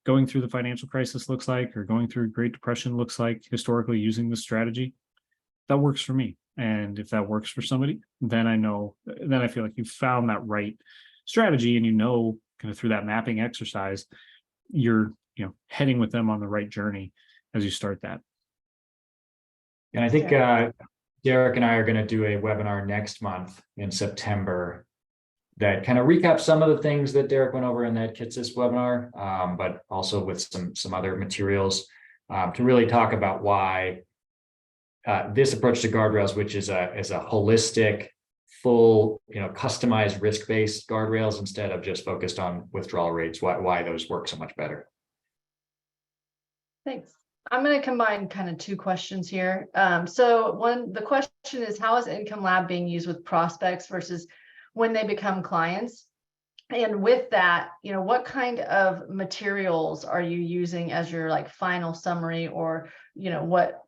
going through the financial crisis looks like, or going through Great Depression looks like historically using this strategy, that works for me. And if that works for somebody, then I feel like you've found that right strategy, and kind of through that mapping exercise, you're heading with them on the right journey as you start that. And I think Derek and I are going to do a webinar next month in September that kind of recaps some of the things that Derek went over in that KITSIS webinar, but also with some other materials to really talk about why this approach to guardrails, which is a holistic, full, customized risk-based guardrails instead of just focused on withdrawal rates, why those work so much better. Thanks. I'm going to combine kind of two questions here. The question is, how is Income Lab being used with prospects versus when they become clients? And with that, what kind of materials are you using as your final summary, or what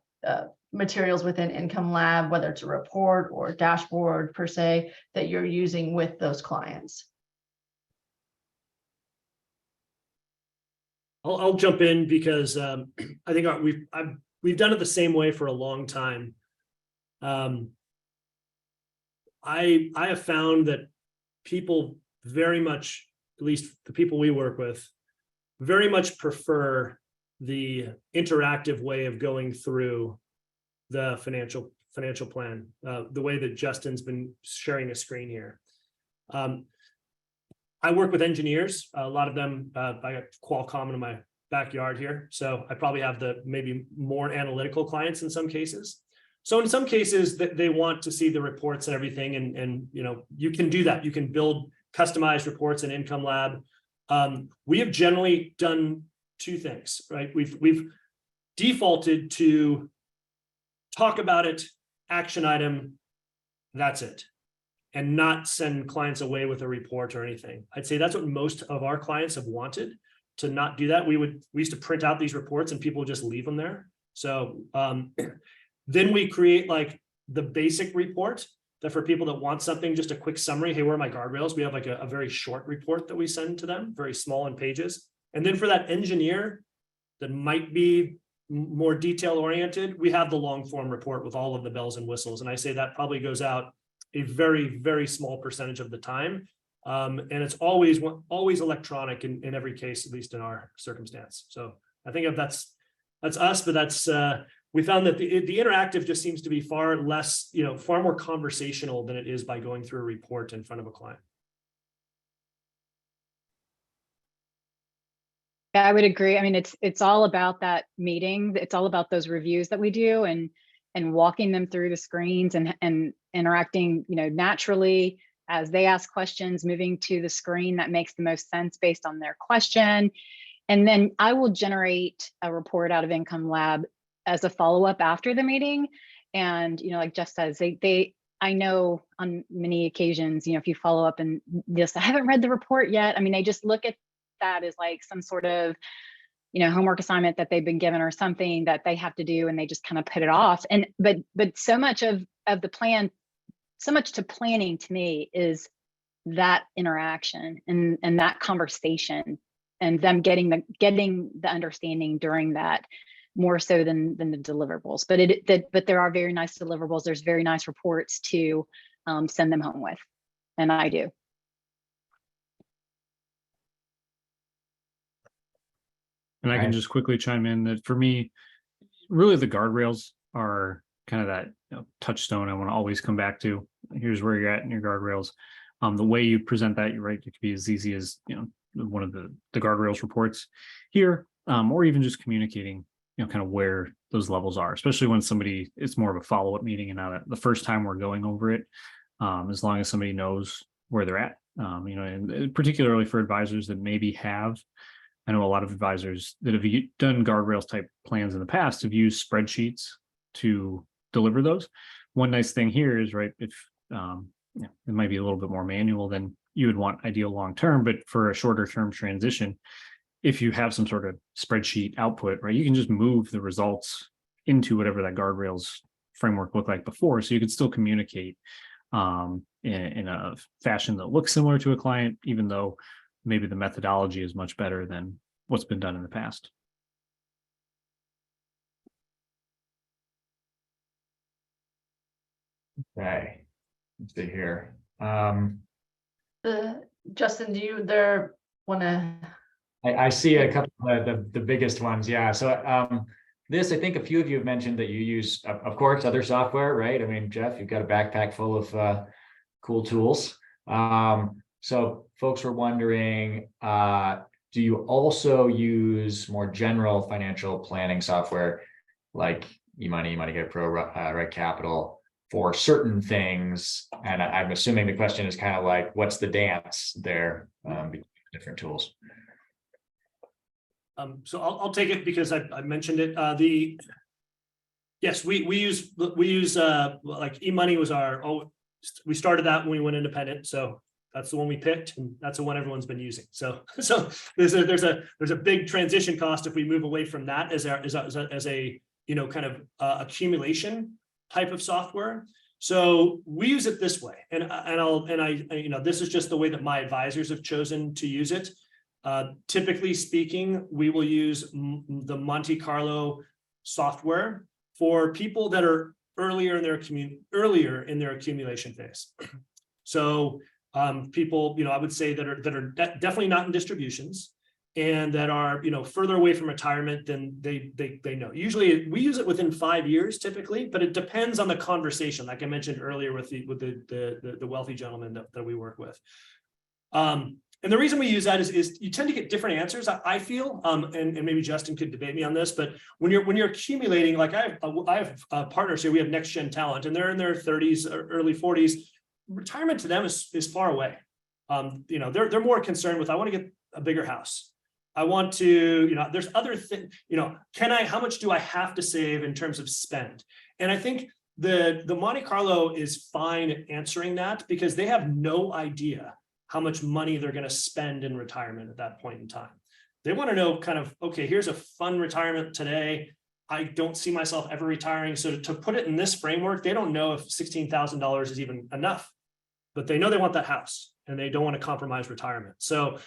materials within Income Lab, whether it's a report or dashboard per se, that you're using with those clients. I'll jump in because I think we've done it the same way for a long time. I have found that people very much, at least the people we work with, very much prefer the interactive way of going through the financial plan, the way that Justin's been sharing a screen here. I work with engineers, a lot of them, I got Qualcomm in my backyard here. So I probably have the maybe more analytical clients in some cases. So in some cases they want to see the reports and everything. And you know, you can do that. You can build customized reports in Income Lab. We have generally done two things, right? We've defaulted to talk about it, action item, that's it, and not send clients away with a report or anything. I'd say that's what most of our clients have wanted, to not do that. We used to print out these reports and people would just leave them there. So then we create like the basic report that for people that want something, just a quick summary, hey, where are my guardrails? We have like a very short report that we send to them, very small in pages. And then for that engineer that might be more detail oriented, we have the long form report with all of the bells and whistles. And I say that probably goes out a very, very small percentage of the time. And it's always electronic in every case, at least in our circumstance. So I think that's us, but that's we found that the interactive just seems to be far less, you know, far more conversational than it is by going through a report in front of a client. Yeah, I would agree. I mean, it's all about that meeting. It's all about those reviews that we do and walking them through the screens and interacting, you know, naturally as they ask questions, moving to the screen that makes the most sense based on their question. And then I will generate a report out of Income Lab as a follow-up after the meeting. And, you know, like Jeff says, I know on many occasions, you know, if you follow up and just, I haven't read the report yet. I mean, they just look at that as like some sort of, you know, homework assignment that they've been given or something that they have to do, and they just kind of put it off. And but so much of the plan, so much to planning to me is that interaction and that conversation and them getting the understanding during that, more so than the deliverables. But there are very nice deliverables. There's very nice reports to send them home with, and I do. And I can just quickly chime in that for me, really the guardrails are kind of that, you know, touchstone I want to always come back to. Here's where you're at in your guardrails. The way you present that, you're right, it could be as easy as, you know, one of the guardrails reports here, or even just communicating, you know, kind of where those levels are, especially when it's more of a follow-up meeting and not the first time we're going over it. As long as somebody knows where they're at, you know, and particularly for advisors that maybe I know a lot of advisors that have done guardrails type plans in the past have used spreadsheets to deliver those. One nice thing here is, right, if it might be a little bit more manual than you would want ideal long-term, but for a shorter term transition, if you have some sort of spreadsheet output, right, you can just move the results into whatever that guardrails framework looked like before. So you could still communicate in a fashion that looks similar to a client, even though maybe the methodology is much better than what's been done in the past. Okay, let's see here. Justin, do you want to? I see a couple of the biggest ones. Yeah. So this, I think a few of you have mentioned that you use, of course, other software, right? I mean, Jeff, you've got a backpack full of cool tools. So folks were wondering, do you also use more general financial planning software like eMoney, MoneyGuide Pro, Right Capital for certain things? And I'm assuming the question is kind of like, what's the dance there between different tools? So I'll take it because I mentioned it. Yes, we use like eMoney was we started that when we went independent. So that's the one we picked, and that's the one everyone's been using. So there's a big transition cost if we move away from that as a kind of accumulation type of software. So we use it this way, and this is just the way that my advisors have chosen to use it. Typically speaking, we will use the Monte Carlo software for people that are earlier in their accumulation phase. So people, I would say that are definitely not in distributions, and that are further away from retirement than they know. Usually we use it within 5 years typically, but it depends on the conversation, like I mentioned earlier with the wealthy gentleman that we work with. And the reason we use that is you tend to get different answers, I feel, and maybe Justin could debate me on this, but when you're accumulating, like I have partners here, we have Next Gen Talent, and they're in their 30s or early 40s. Retirement to them is far away. They're more concerned with, I want to get a bigger house. I want to, there's other things, how much do I have to save in terms of spend? And I think the Monte Carlo is fine answering that, because they have no idea how much money they're going to spend in retirement at that point in time. They want to know kind of, okay, here's a fun retirement today. I don't see myself ever retiring. So to put it in this framework, they don't know if $16,000 is even enough, but they know they want that house and they don't want to compromise retirement. So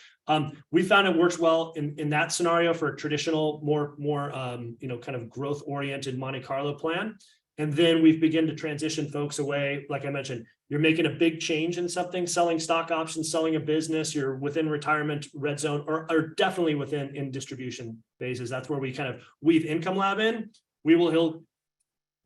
we found it works well in that scenario for a traditional, more kind of growth oriented Monte Carlo plan. And then we've begun to transition folks away. Like I mentioned, you're making a big change in something, selling stock options, selling a business, you're within retirement red zone, or definitely in distribution phases. That's where we kind of weave Income Lab in. He'll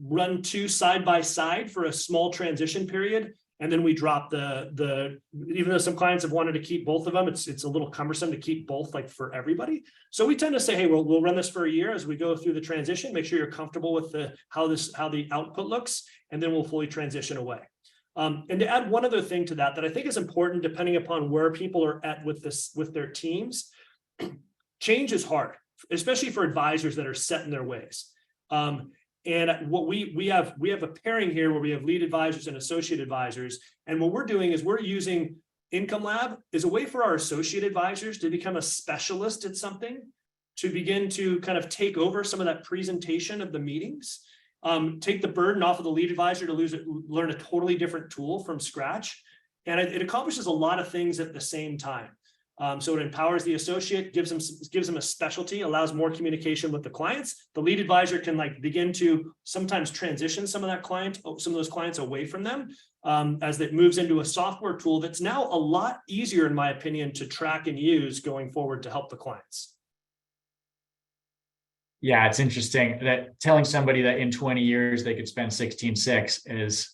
run 2 side by side for a small transition period. And then we drop even though some clients have wanted to keep both of them, it's a little cumbersome to keep both, like, for everybody. So we tend to say, hey, we'll run this for a year as we go through the transition, make sure you're comfortable with how the output looks, and then we'll fully transition away. And to add one other thing to that I think is important, depending upon where people are at with their teams, change is hard, especially for advisors that are set in their ways. And what we have a pairing here where we have lead advisors and associate advisors. And what we're doing is we're using Income Lab as a way for our associate advisors to become a specialist at something, to begin to kind of take over some of that presentation of the meetings, take the burden off of the lead advisor to learn a totally different tool from scratch. And it accomplishes a lot of things at the same time. So it empowers the associate, gives them a specialty, allows more communication with the clients. The lead advisor can begin to sometimes transition some of those clients away from them as it moves into a software tool that's now a lot easier, in my opinion, to track and use going forward to help the clients. Yeah, it's interesting that telling somebody that in 20 years they could spend 16.6 is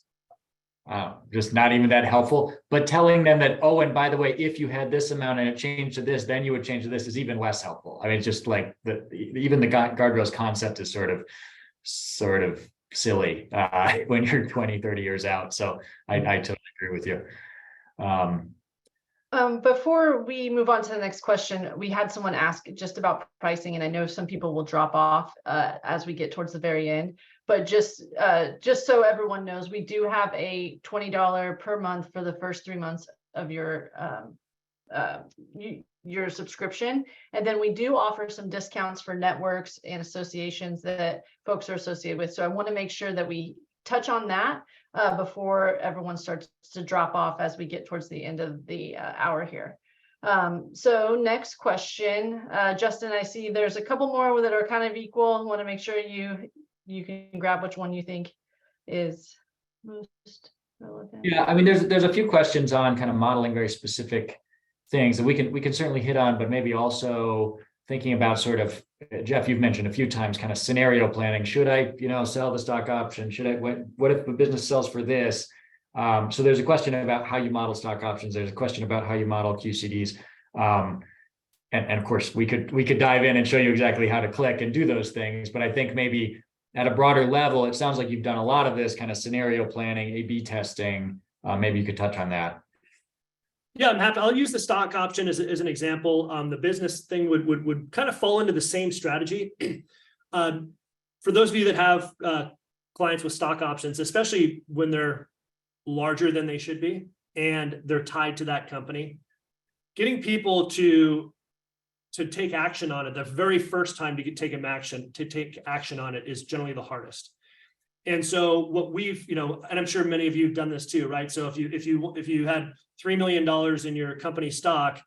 just not even that helpful, but telling them that, oh, and by the way, if you had this amount and it changed to this, then you would change to this, is even less helpful. I mean, it's just like even the guardrails concept is sort of silly when you're 20, 30 years out. So I totally agree with you. Before we move on to the next question, we had someone ask just about pricing, and I know some people will drop off as we get towards the very end. But just so everyone knows, we do have a $20 per month for the first 3 months of your subscription, and then we do offer some discounts for networks and associations that folks are associated with. So I want to make sure that we touch on that before everyone starts to drop off as we get towards the end of the hour here. So next question, Justin, I see there's a couple more that are kind of equal. I want to make sure you can grab which one you think is most relevant. Yeah, I mean, there's a few questions on kind of modeling very specific things that we can certainly hit on, but maybe also thinking about sort of, Jeff, you've mentioned a few times, kind of scenario planning. Should I, sell the stock option? What if the business sells for this? So there's a question about how you model stock options. There's a question about how you model QCDs. And of course, we could dive in and show you exactly how to click and do those things. But I think maybe at a broader level, it sounds like you've done a lot of this kind of scenario planning, A/B testing. Maybe you could touch on that. Yeah, I'm happy. I'll use the stock option as an example. The business thing would kind of fall into the same strategy. For those of you that have clients with stock options, especially when they're larger than they should be and they're tied to that company, getting people to to take action on it, the very first time to take action on it is generally the hardest. And so what we've, you know, and I'm sure many of you have done this too, right? So if you had $3 million in your company stock,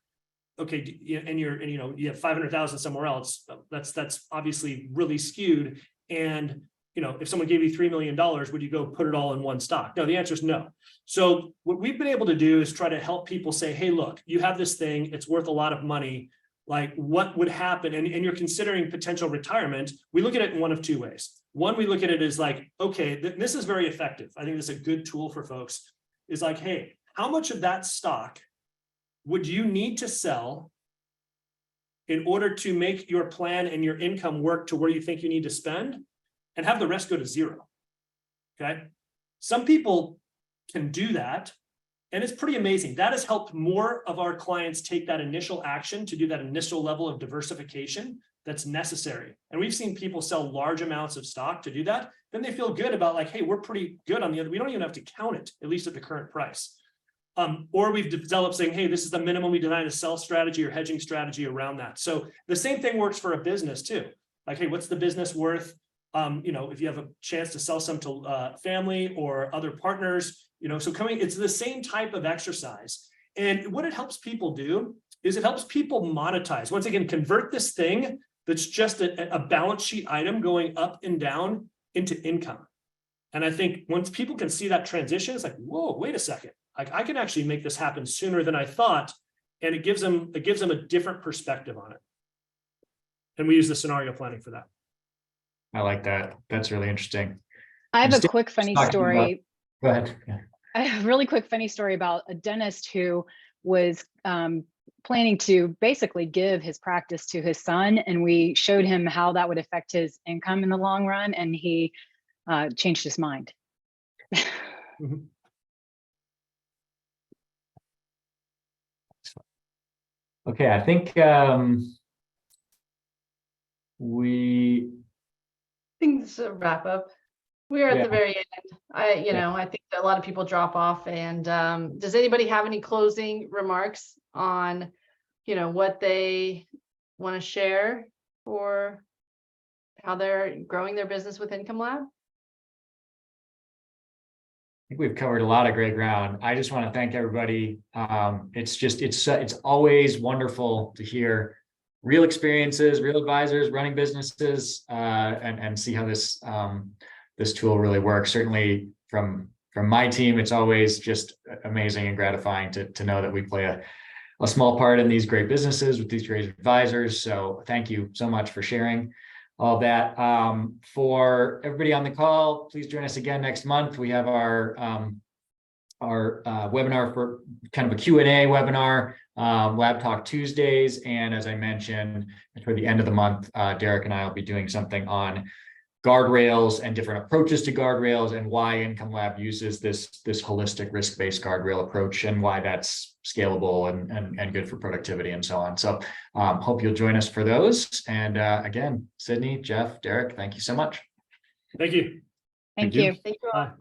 okay, and you have 500,000 somewhere else, that's obviously really skewed. And, you know, if someone gave you $3 million, would you go put it all in one stock? No, the answer is no. So what we've been able to do is try to help people say, hey, look, you have this thing, it's worth a lot of money. Like, what would happen? And you're considering potential retirement. We look at it in one of two ways. One, we look at it as like, okay, this is very effective. I think this is a good tool for folks. Is like, hey, how much of that stock would you need to sell in order to make your plan and your income work to where you think you need to spend, and have the rest go to zero? Okay. Some people can do that. And it's pretty amazing. That has helped more of our clients take that initial action to do that initial level of diversification that's necessary. And we've seen people sell large amounts of stock to do that. Then they feel good about like, hey, we're pretty good on the other. We don't even have to count it, at least at the current price. Or we've developed saying, hey, this is the minimum we design a sell strategy or hedging strategy around that. So the same thing works for a business too. Like, hey, what's the business worth? You know, if you have a chance to sell some to family or other partners, you know, so it's the same type of exercise. And what it helps people do is it helps people monetize. Once again, convert this thing that's just a balance sheet item going up and down into income. And I think once people can see that transition, it's like, whoa, wait a second. Like, I can actually make this happen sooner than I thought. And it gives them a different perspective on it. And we use the scenario planning for that. I like that. That's really interesting. I have And a quick funny talking story. Go ahead. Yeah. I have a really quick funny story about a dentist who was planning to basically give his practice to his son, and we showed him how that would affect his income in the long run, and he changed his mind. Mm-hmm. Okay, I think we. I think this is a wrap up. We are at Yeah. the very end. I think that a lot of people drop off. And does anybody have any closing remarks on, what they want to share for how they're growing their business with Income Lab? I think we've covered a lot of great ground. I just want to thank everybody. It's always wonderful to hear real experiences, real advisors running businesses, and see how this tool really works. Certainly from my team, it's always just amazing and gratifying to know that we play a small part in these great businesses with these great advisors. So thank you so much for sharing all that. For everybody on the call, please join us again next month. We have our webinar for kind of a Q&A webinar, Lab Talk Tuesdays. And as I mentioned, toward the end of the month, Derek and I will be doing something on guardrails and different approaches to guardrails and why Income Lab uses this holistic risk-based guardrail approach and why that's scalable and good for productivity and so on. So hope you'll join us for those. And again, Sydney, Jeff, Derek, thank you so much. Thank you. Thank you. you. Thank you all. Bye.